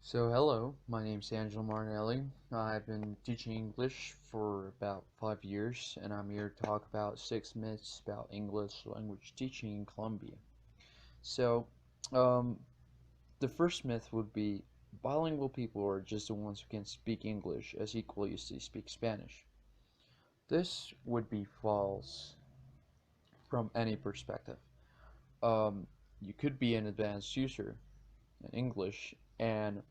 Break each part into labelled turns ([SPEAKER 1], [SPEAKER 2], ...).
[SPEAKER 1] Hello, my name's Angelo Martinelli. I've been teaching English for about 5 years, and I'm here to talk about 6 myths about English language teaching in Colombia. So, um, the first myth would be bilingual people are just the ones who can speak English as equally as they speak Spanish. This would be false from any perspective. Um, you could be an advanced user in English, and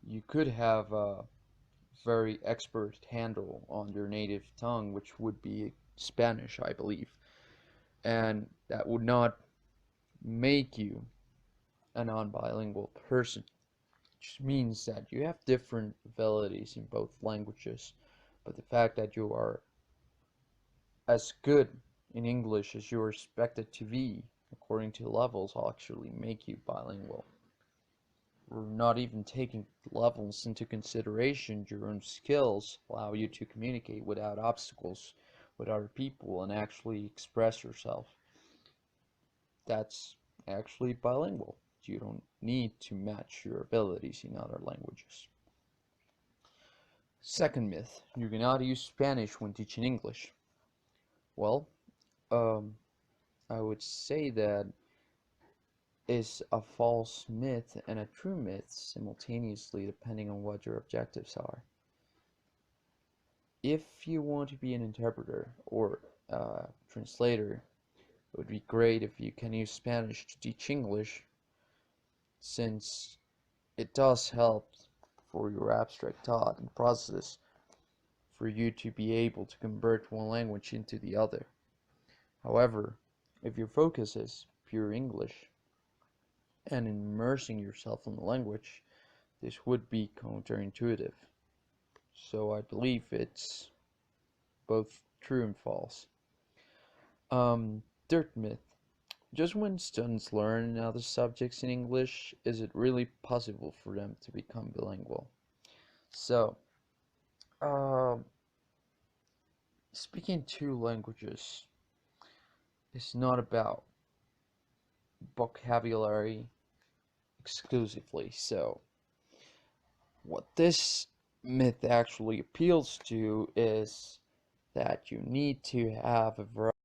[SPEAKER 1] you could have very expert handle on your native tongue, which would be Spanish, I believe. And that would not make you a non-bilingual person, which means that you have different abilities in both languages. But the fact that you are as good in English as you're expected to be, according to levels, will actually make you bilingual. We're not even taking levels into consideration. Your own skills allow you to communicate without obstacles with other people and actually express yourself. That's actually bilingual. You don't need to match your abilities in other languages. Second myth, you cannot use Spanish when teaching English. Well, um, I would say that is a false myth and a true myth simultaneously, depending on what your objectives are. If you want to be an interpreter or translator, it would be great if you can use Spanish to teach English, since it does help for your abstract thought and process for you to be able to convert one language into the other. However, if your focus is pure English and immersing yourself in the language, this would be counterintuitive. So I believe it's both true and false. Third myth. Just when students learn other subjects in English, is it really possible for them to become bilingual? So, um, speaking two languages is not about vocabulary exclusively. So, what this myth actually appeals to is that you need to have a variety.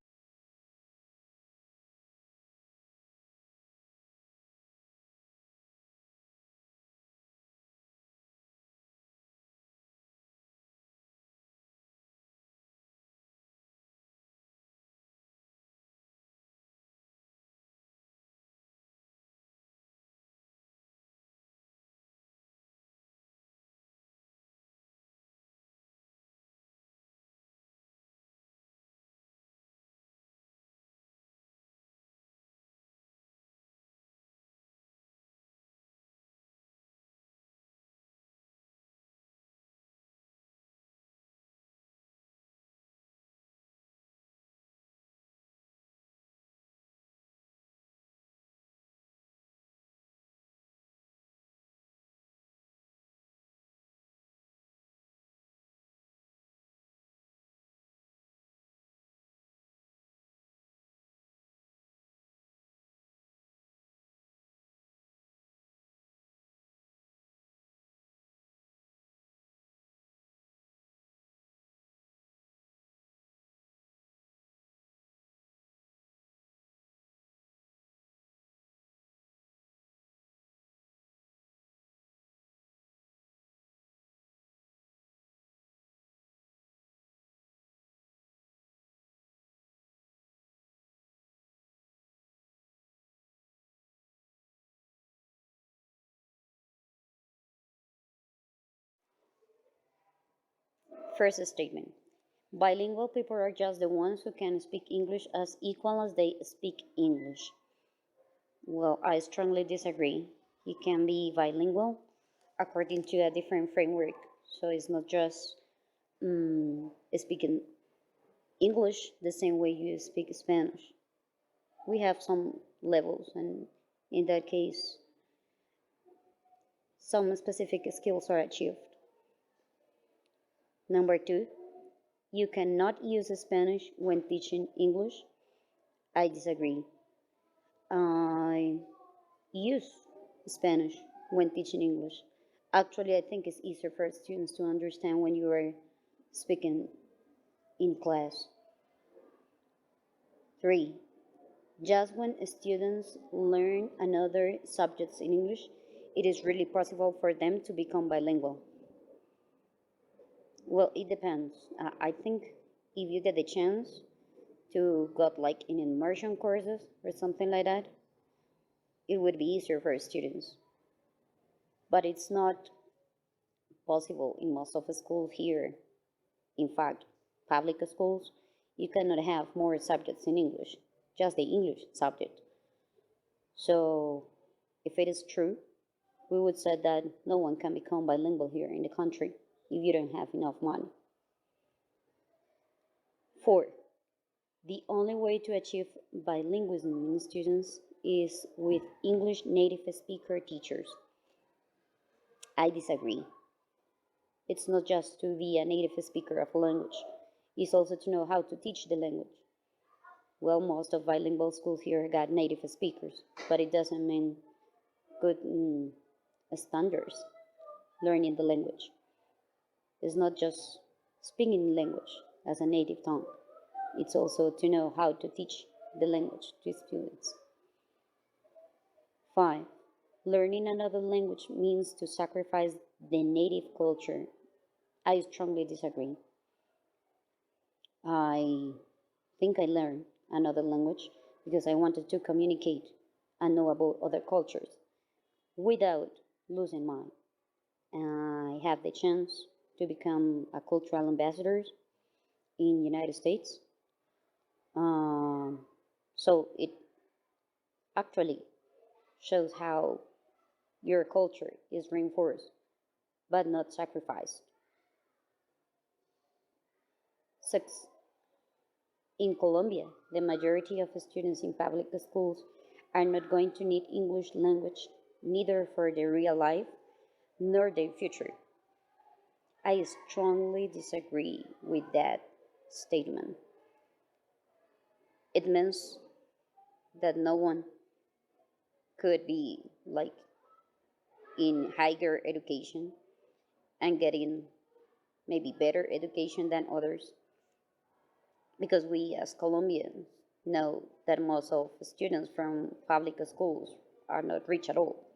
[SPEAKER 2] First statement. Bilingual people are just the ones who can speak English as equal as they speak English. Well, I strongly disagree. You can be bilingual according to a different framework. So it's not just speaking English the same way you speak Spanish. We have some levels, and in that case, some specific skills are achieved. Number two, you cannot use Spanish when teaching English. I disagree. I use Spanish when teaching English. Actually, I think it's easier for students to understand when you are speaking in class. 3. Just when students learn another subjects in English, it is really possible for them to become bilingual. Well, it depends. I think if you get the chance to got like in immersion courses or something like that, it would be easier for students. But it's not possible in most of the schools here. In fact, public schools, you cannot have more subjects in English, just the English subject. So, if it is true, we would say that no one can become bilingual here in the country if you don't have enough money. 4. The only way to achieve bilingualism in students is with English native speaker teachers. I disagree. It's not just to be a native speaker of a language, it's also to know how to teach the language. Well, most of bilingual schools here got native speakers, but it doesn't mean good standards learning the language. It's not just speaking language as a native tongue, it's also to know how to teach the language to students. 5. Learning another language means to sacrifice the native culture. I strongly disagree. I think I learned another language because I wanted to communicate and know about other cultures without losing mine. I have the chance to become a cultural ambassador in United States. So it actually shows how your culture is reinforced but not sacrificed. 6. In Colombia, the majority of students in public schools are not going to need English language neither for their real life nor their future. I strongly disagree with that statement. It means that no one could be like in higher education and getting maybe better education than others because we as Colombians know that most of students from public schools are not rich at all.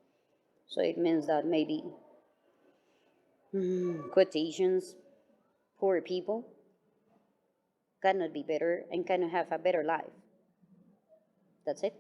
[SPEAKER 2] So it means that maybe quotations, poor people cannot be better and cannot have a better life. That's it.